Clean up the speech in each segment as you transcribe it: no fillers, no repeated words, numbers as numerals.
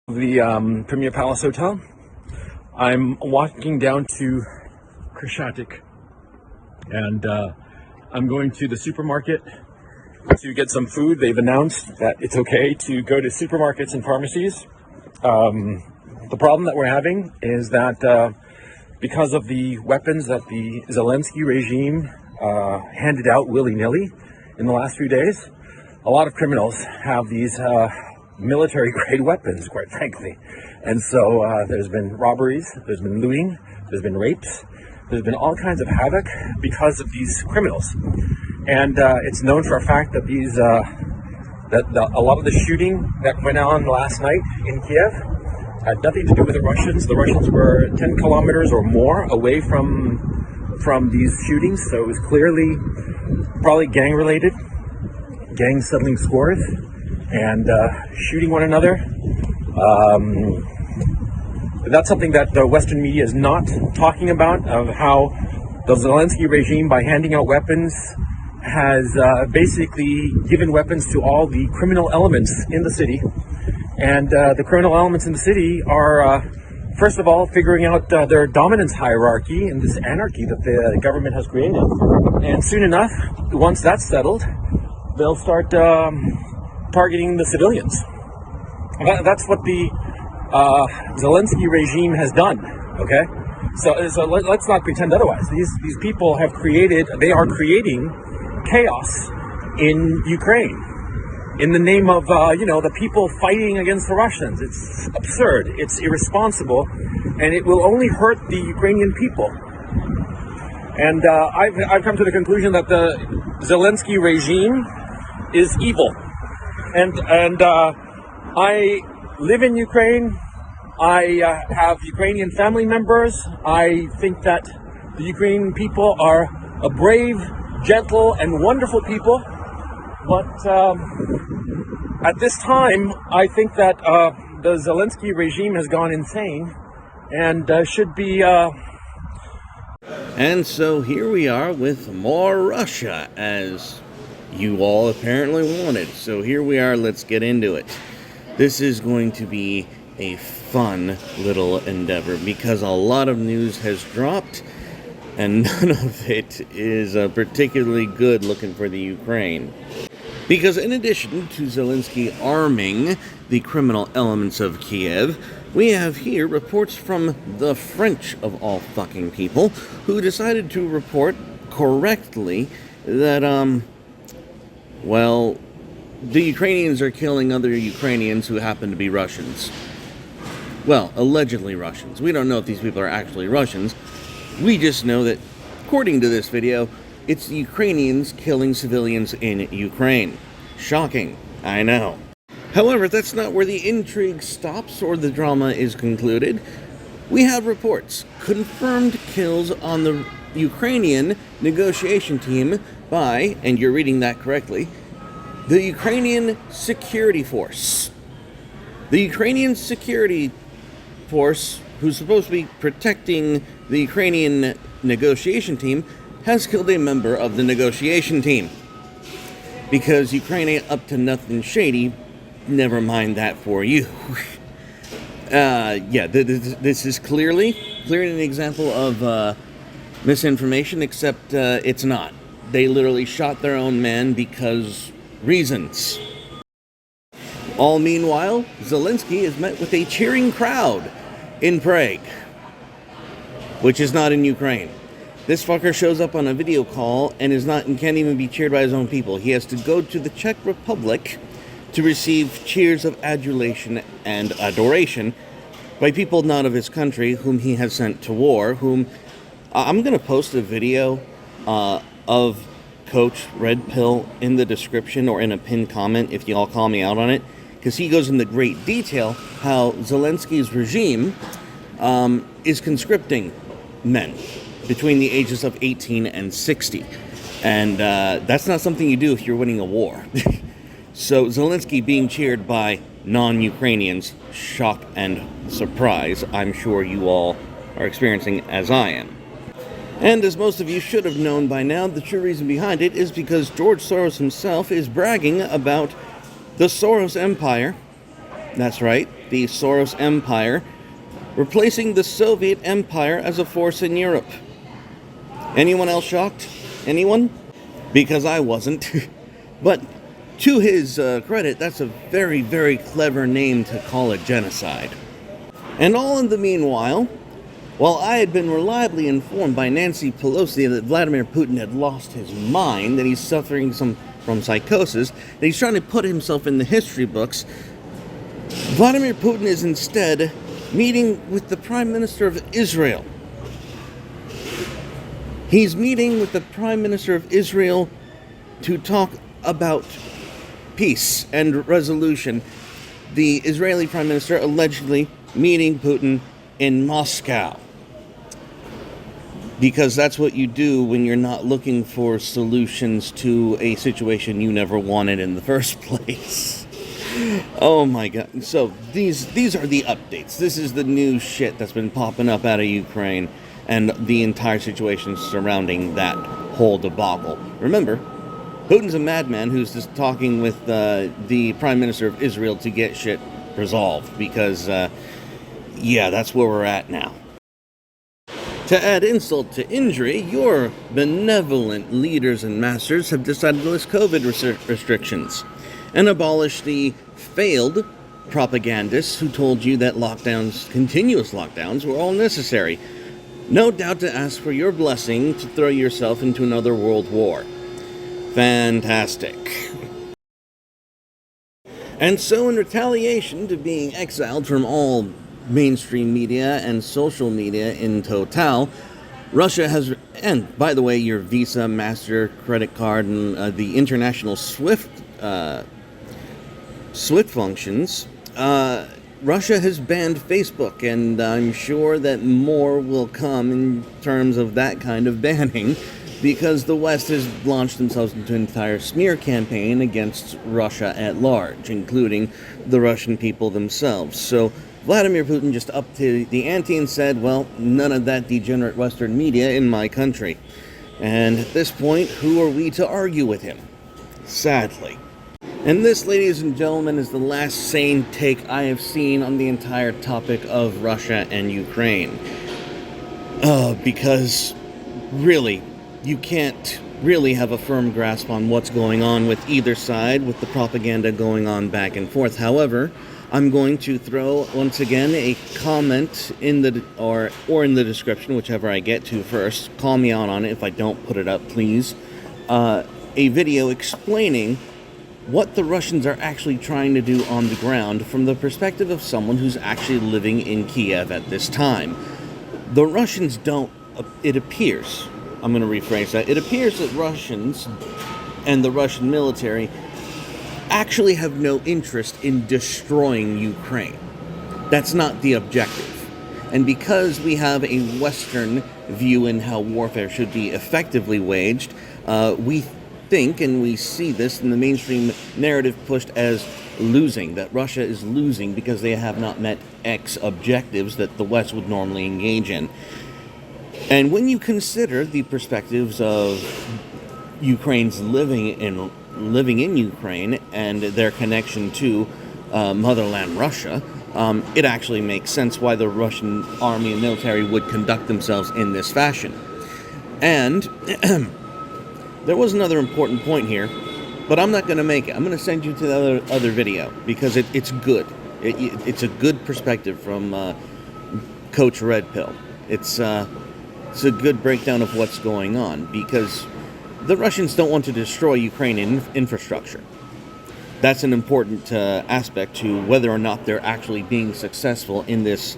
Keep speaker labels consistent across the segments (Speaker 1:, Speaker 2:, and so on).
Speaker 1: The Premier Palace Hotel. I'm walking down to Krishatik, and I'm going to the supermarket to get some food. They've announced that it's okay to go to supermarkets and pharmacies. The problem that we're having is that because of the weapons that the Zelensky regime handed out willy-nilly in the last few days, a lot of criminals have these military-grade weapons, quite frankly. And so there's been robberies, there's been looting, there's been rapes, there's been all kinds of havoc because of these criminals. And it's known for a fact that a lot of the shooting that went on last night in Kiev had nothing to do with the Russians. The Russians were 10 kilometers or more away from these shootings, so it was clearly probably gang-related, gangs settling scores and shooting one another. That's something that the Western media is not talking about, of how the Zelensky regime, by handing out weapons, has basically given weapons to all the criminal elements in the city. And the criminal elements in the city are, first of all, figuring out their dominance hierarchy and this anarchy that the government has created. And soon enough, once that's settled, they'll start targeting the civilians. That's what the Zelensky regime has done. Okay, so let's not pretend otherwise. These people have they are creating chaos in Ukraine in the name of the people fighting against the Russians. It's absurd. It's irresponsible, and it will only hurt the Ukrainian people. And I've come to the conclusion that the Zelensky regime is evil. And I live in Ukraine. I have Ukrainian family members. I think that the Ukrainian people are a brave, gentle, and wonderful people. But at this time, I think that the Zelensky regime has gone insane and should be...
Speaker 2: And so here we are with MOAR Russia, as you all apparently wanted. So here we are, let's get into it. This is going to be a fun little endeavor because a lot of news has dropped and none of it is particularly good looking for the Ukraine. Because in addition to Zelensky arming the criminal elements of Kiev, we have here reports from the French, of all fucking people, who decided to report correctly that, well, the Ukrainians are killing other Ukrainians who happen to be Russians. Well, allegedly Russians. We don't know if these people are actually Russians. We just know that, according to this video, it's the Ukrainians killing civilians in Ukraine. Shocking, I know. However, that's not where the intrigue stops or the drama is concluded. We have reports, confirmed kills on the Ukrainian negotiation team by, and you're reading that correctly, the Ukrainian security force. The Ukrainian security force, who's supposed to be protecting the Ukrainian negotiation team, has killed a member of the negotiation team. Because Ukraine ain't up to nothing shady, never mind that for you. This is clearly an example of misinformation, except it's not. They literally shot their own man because reasons. All meanwhile, Zelensky is met with a cheering crowd in Prague, which is not in Ukraine. This fucker shows up on a video call and can't even be cheered by his own people. He has to go to the Czech Republic to receive cheers of adulation and adoration by people not of his country, whom he has sent to war, whom I'm going to post a video of Coach Red Pill in the description or in a pinned comment if you all call me out on it, because he goes into great detail how Zelensky's regime is conscripting men between the ages of 18 and 60. And that's not something you do if you're winning a war. So Zelensky being cheered by non-Ukrainians, shock and surprise, I'm sure you all are experiencing as I am. And as most of you should have known by now, the true reason behind it is because George Soros himself is bragging about the Soros Empire. That's right, the Soros Empire, replacing the Soviet Empire as a force in Europe. Anyone else shocked? Anyone? Because I wasn't. But to his credit, that's a very, very clever name to call it genocide. And all in the meanwhile, while I had been reliably informed by Nancy Pelosi that Vladimir Putin had lost his mind, that he's suffering from psychosis, that he's trying to put himself in the history books, Vladimir Putin is instead meeting with the Prime Minister of Israel. He's meeting with the Prime Minister of Israel to talk about peace and resolution. The Israeli Prime Minister allegedly meeting Putin in Moscow. Because that's what you do when you're not looking for solutions to a situation you never wanted in the first place. Oh my god. So these are the updates. This is the new shit that's been popping up out of Ukraine and the entire situation surrounding that whole debacle. Remember, Putin's a madman who's just talking with the Prime Minister of Israel to get shit resolved. Because, yeah, that's where we're at now. To add insult to injury, your benevolent leaders and masters have decided to lift COVID restrictions and abolish the failed propagandists who told you that lockdowns, continuous lockdowns, were all necessary. No doubt to ask for your blessing to throw yourself into another world war. Fantastic. And so in retaliation to being exiled from all mainstream media and social media in total, Russia has, and by the way, your Visa, Master, credit card, and the international SWIFT functions, Russia has banned Facebook, and I'm sure that more will come in terms of that kind of banning, because the West has launched themselves into an entire smear campaign against Russia at large, including the Russian people themselves. So Vladimir Putin just upped to the ante and said, well, none of that degenerate Western media in my country. And at this point, who are we to argue with him? Sadly. And this, ladies and gentlemen, is the last sane take I have seen on the entire topic of Russia and Ukraine. Because, really, you can't really have a firm grasp on what's going on with either side, with the propaganda going on back and forth. However, I'm going to throw, once again, a comment in the, or in the description, whichever I get to first. Call me out on it if I don't put it up, please. A video explaining what the Russians are actually trying to do on the ground from the perspective of someone who's actually living in Kiev at this time. The Russians don't, it appears, I'm going to rephrase that, it appears that Russians and the Russian military actually have no interest in destroying Ukraine. That's not the objective. And because we have a Western view in how warfare should be effectively waged, we think, and we see this in the mainstream narrative pushed as losing, that Russia is losing because they have not met X objectives that the West would normally engage in. And when you consider the perspectives of Ukraine's living in Ukraine and their connection to motherland Russia, it actually makes sense why the Russian army and military would conduct themselves in this fashion. And there was another important point here, but I'm not going to make it. I'm going to send you to the other video because it's good. It's a good perspective from Coach Red Pill. It's a good breakdown of what's going on, because the Russians don't want to destroy Ukrainian infrastructure. That's an important aspect to whether or not they're actually being successful in this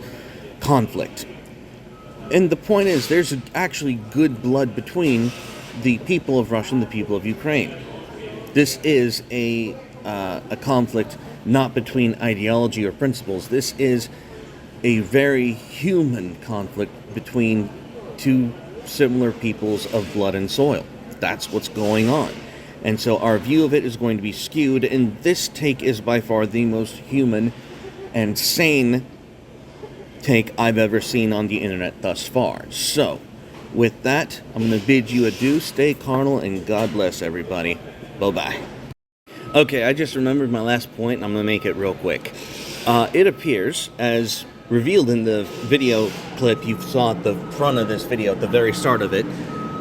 Speaker 2: conflict. And the point is, there's actually good blood between the people of Russia and the people of Ukraine. This is a conflict not between ideology or principles. This is a very human conflict between two similar peoples of blood and soil. That's what's going on. And so our view of it is going to be skewed, and this take is by far the most human and sane take I've ever seen on the internet thus far. So, with that, I'm going to bid you adieu, stay carnal, and God bless everybody. Bye-bye. Okay, I just remembered my last point, and I'm going to make it real quick. It appears, as revealed in the video clip you saw at the front of this video, at the very start of it,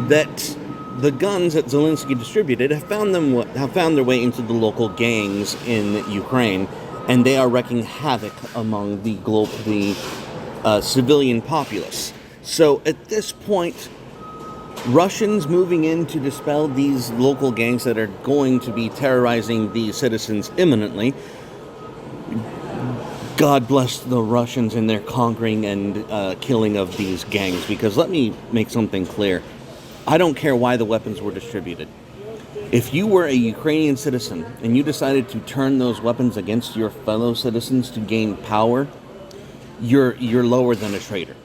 Speaker 2: that the guns that Zelensky distributed have found their way into the local gangs in Ukraine, and they are wreaking havoc among the civilian populace. So at this point, Russians moving in to dispel these local gangs that are going to be terrorizing the citizens imminently. God bless the Russians in their conquering and killing of these gangs, because let me make something clear. I don't care why the weapons were distributed. If you were a Ukrainian citizen and you decided to turn those weapons against your fellow citizens to gain power, you're lower than a traitor.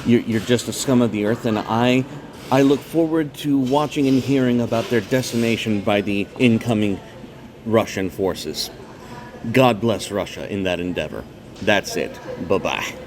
Speaker 2: You're just a scum of the earth, and I look forward to watching and hearing about their decimation by the incoming Russian forces. God bless Russia in that endeavor. That's it. Bye-bye.